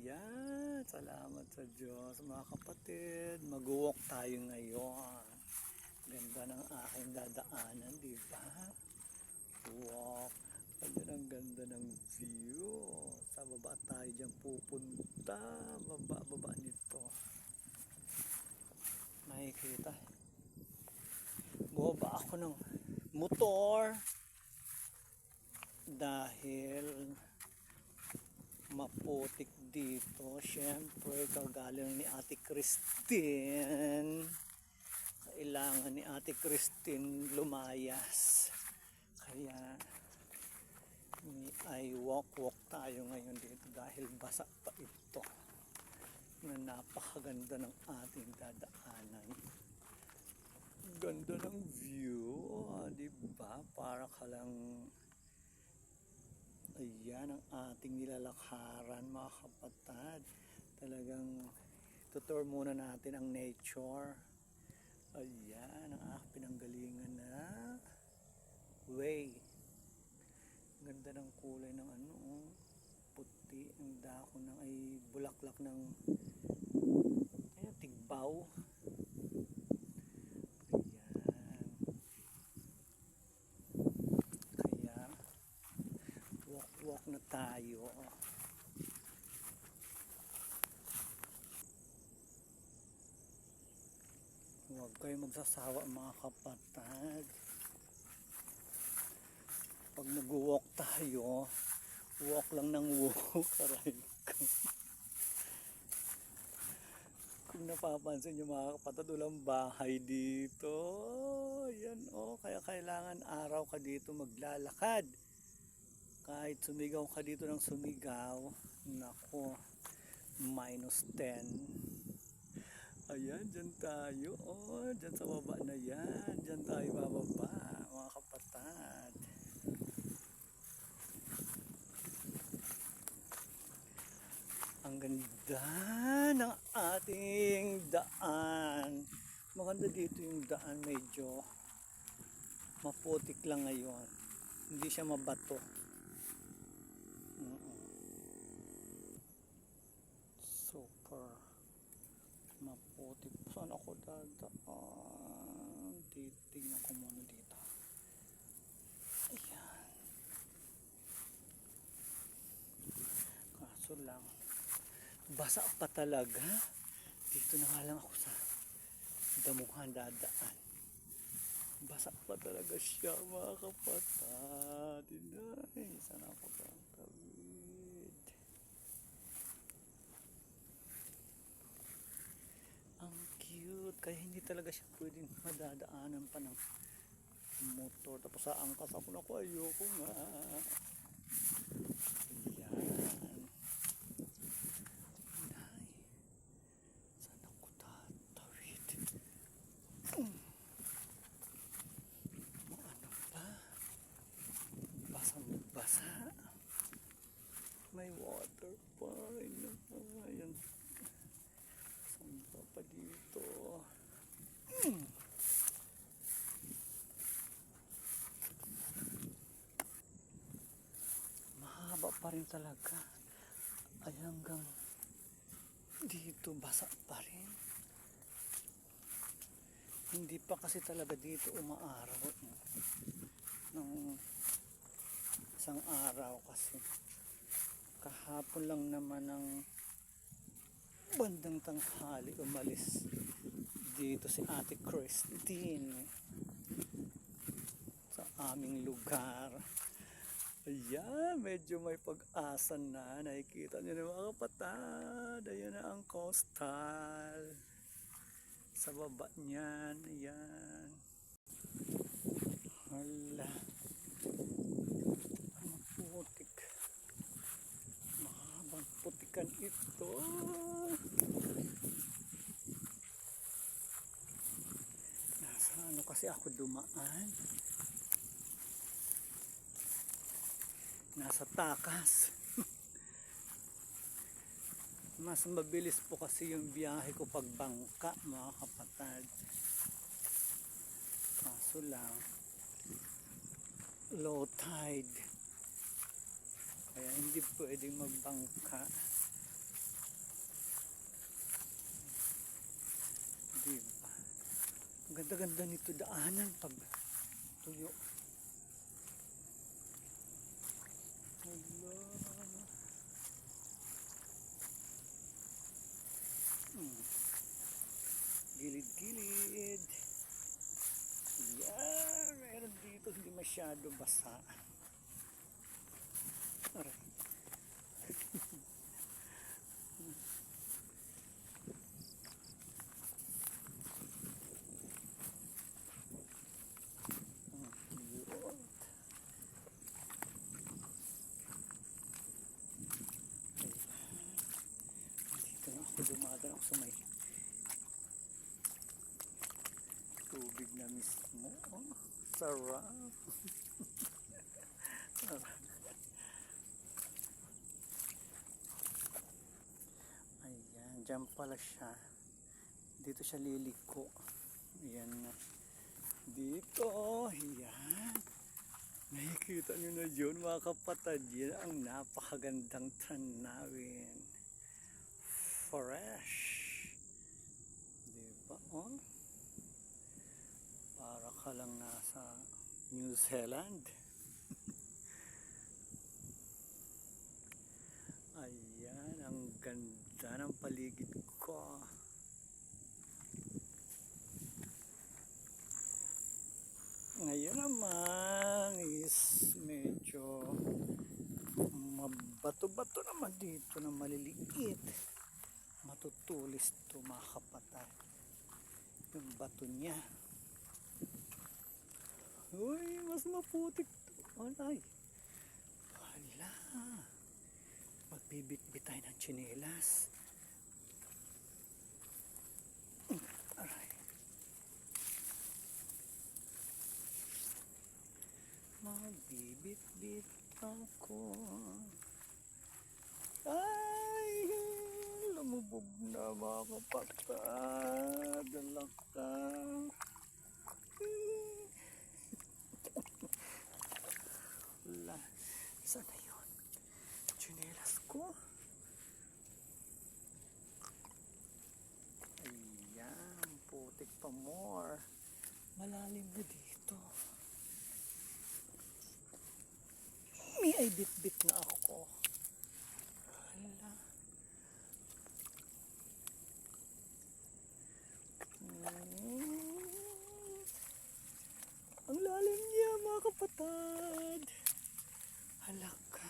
Ayan, salamat sa Diyos mga kapatid. Mag-walk tayo ngayon. Ganda ng aking dadaanan, di ba? Walk. Ayan ang ganda ng view. Sa baba tayo dyan pupunta. Baba nito. Makikita. Bumaba ako ng motor dahil maputik dito. Siyempre, kagaling ni Ate Christine. Kailangan ni Ate Christine lumayas. Kaya ay walk tayo ngayon dito dahil basa pa ito na napakaganda ng ating dadaanan. Ganda ng view, di ba? Para ka lang. Ayan ang ating nilalakaran mga kapatid. Talagang tutur muna natin ang nature. Ayan ang aking pinanggalingan na way. Ganda ng kulay ng puti. Ang dako ng ay bulaklak ng tigbaw. Walk na tayo. Huwag kayo magsasawa mga kapatid. Pag nag-walk tayo, walk lang ng walk. Aray ko. Kung napapansin nyo mga kapatid, walang bahay dito. Yan kaya kailangan araw ka dito maglalakad. Kahit sumigaw ka dito ng sumigaw, nako, -10. Ayan, dyan tayo. Dyan sa baba na yan. Dyan tayo bababa, mga kapatid. Ang ganda ng ating daan. Maganda dito yung daan, medyo maputik lang ngayon. Hindi siya mabato. Super maputi. Saan ako dadaan? Titignan ko muna dito. Ayan. Kaso lang basa pa talaga. Dito na nga lang ako sa damuhan dadaan. Basa pa talaga siya mga kapatid. Inay, sana ako tatawid. Ang cute. Kaya hindi talaga siya pwedeng madadaanan pa ng motor. Tapos sa angkas ako na ko. Ayoko nga. Ayan. Inay. Sana ako tatawid. Ano ba? Basang-basa. May water pa. Ayan. Saan pa dito? Mahaba pa rin talaga. Ay hanggang dito basa pa rin. Hindi pa kasi talaga dito umaaraw. Nung isang araw kasi. Kahapon lang naman ng bandang tanghali umalis dito si Ate Christine sa aming lugar. Ayan, medyo may pag-asa na. Nakikita nyo na mga kapatid. Ayan na ang coastal. Sa baba niyan. Ayan. Hala. Maputik. Mahabang putikan ito. Nasa kasi ako dumaan. Nasa takas. Mas mabilis po kasi yung biyahe ko pag bangka mga kapatid. Kaso lang low tide. Kaya hindi pwedeng magbangka. Ganda-ganda nito daanan pag tuyo. Hala. Hmm. Gilid-gilid. Yan. Meron dito hindi masyado basa. Aray. Yun. Dito na ako dumadaan ako sa may tubig na mismo. Oh, sarap. Ayan, dyan pala siya. Dito siya liliko. Ayan na. Dito, ayan. Nakikita nyo na yun mga kapatid. Yan ang napakagandang tanawin. Fresh. Diba? Oh? Para ka lang nasa New Zealand. Ayan, ang ganda ng paligid ko. Ngayon naman is medyo mabato-bato naman dito na maliliit. Matutulis to mga kapatid. Yung bato niya. Uy, mas maputik to. Alay. Hala. Magbibit-bit tayo ng tsinelas. Aray. Magbibit-bit ako. Ay, lumubog na mga kapatid. Alaka. Wala. Saan na yun? Tsinelas ko. Ayan, putik pa more. Malalim na dito. Ay bit-bit na ako. Hala. Ang lalim niya mga kapatid. Halaka.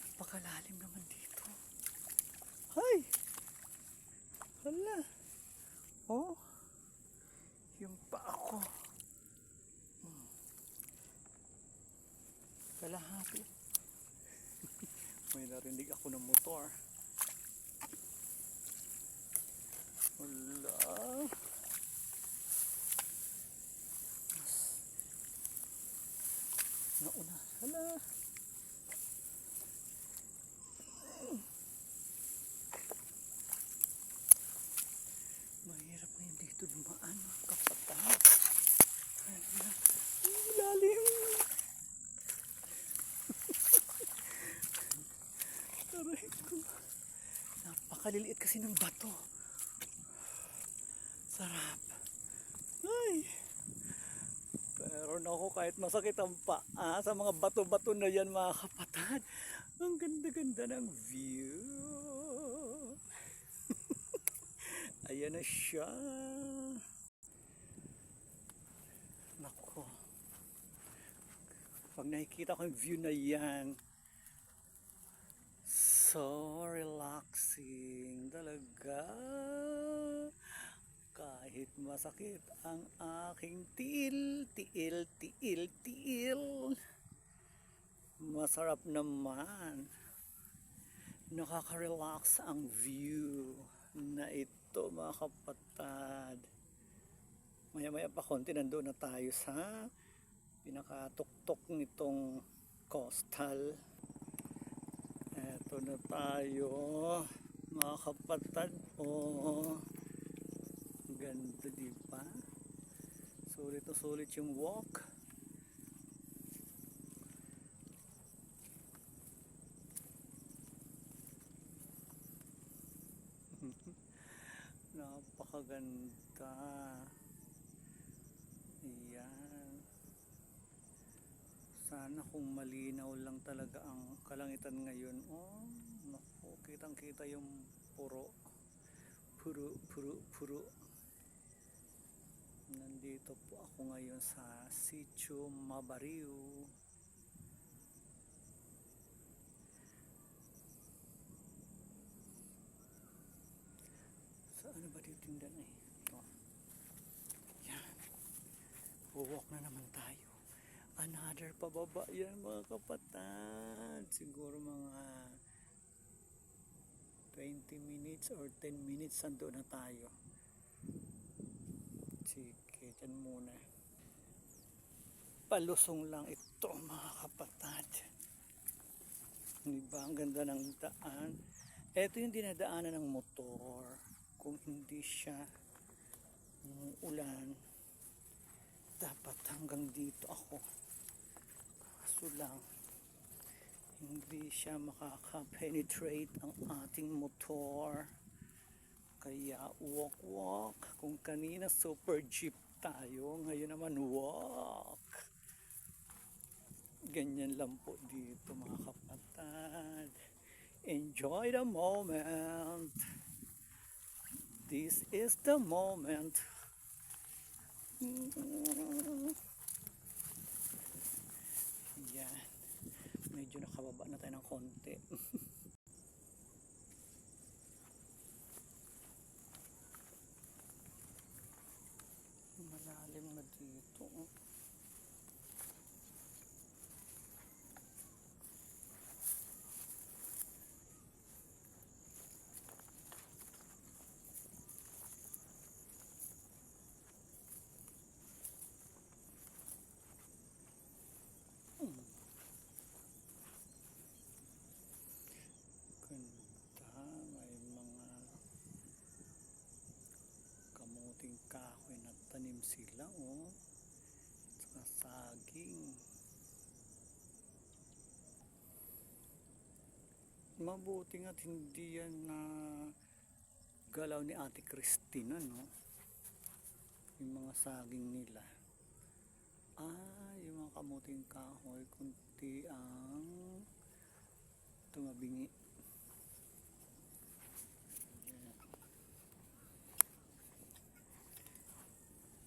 Napakalalim naman dito. Hay! Hala. Oh. Yung pa ako. Kalahati. May narinig ako ng motor. Wala. Nauna. Hala. Mahirap ngayon dito dumaan mga kapatid. Hala. Lalim. Aray ko. Napakaliliit kasi ng bato. Sarap. Ay. Pero naku, kahit masakit ang paa sa mga bato-bato na yan mga kapatid. Ang ganda-ganda ng view. Ayan na siya. Naku. Pag nakikita ko yung view na yan, so relaxing talaga. Kahit masakit ang aking tiil. Masarap naman. Nakaka-relax ang view na ito mga kapatid. Maya-maya pa konti nandoon na tayo sa pinakatuktok nitong coastal. Eto na tayo mga kapatid. Oh, ganda diba? Sulit na sulit yung walk. Napakaganda. Ayan. Sana kung malinaw lang talaga ang kalangitan ngayon. Oh, naku, kitang kita yung puro. Puro. Nandito po ako ngayon sa Sitio Mabariu. Saan ba dito tindan eh? Oh. Yan. Walk na naman tayo. Another pababa yan mga kapatid. Siguro mga 20 minutes or 10 minutes ando na tayo. Sige, dyan muna. Palusong lang ito mga kapatid. Diba ang ganda ng daan? Ito yung dinadaanan ng motor. Kung hindi siya ulan, dapat hanggang dito ako. Kaso lang, hindi siya makaka-penetrate ang ating motor. Kaya walk. Kung kanina super jeep tayo, ngayon naman walk. Ganyan lang po dito mga kapatid. Enjoy the moment. This is the moment. Yan. Medyo nakababa na tayo ng konti. Malalim na dito. Ganda. May mga kamuting kahoy na tanim sila oh. At saging. Mabuti nga't hindi yan na galaw ni Ate Christina, no? Yung mga saging nila. Yung mga kamuting kahoy, kunti ang tumabingi.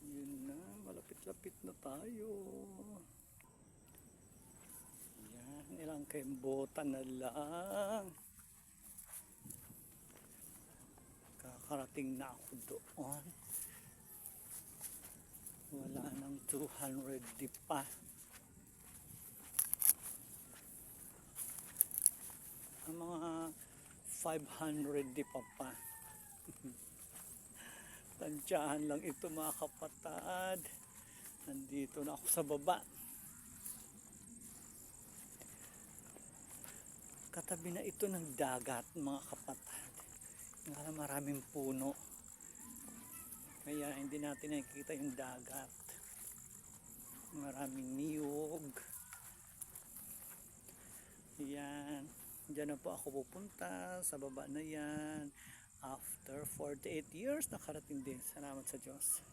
Yun na, malapit-lapit na tayo. Yan, ilang kembota na lang. Kakarating na ako doon. Wala nang 200 di pa. Ang mga 500 di pa. Tansyahan lang ito mga kapatid. Nandito na ako sa baba. Katabi na ito ng dagat mga kapatid. Nga maraming puno. Kaya hindi natin nakikita yung dagat. Maraming niyog. Yan. Diyan na po ako pupunta. Sa baba na yan. After 48 years nakarating din. Salamat sa Diyos.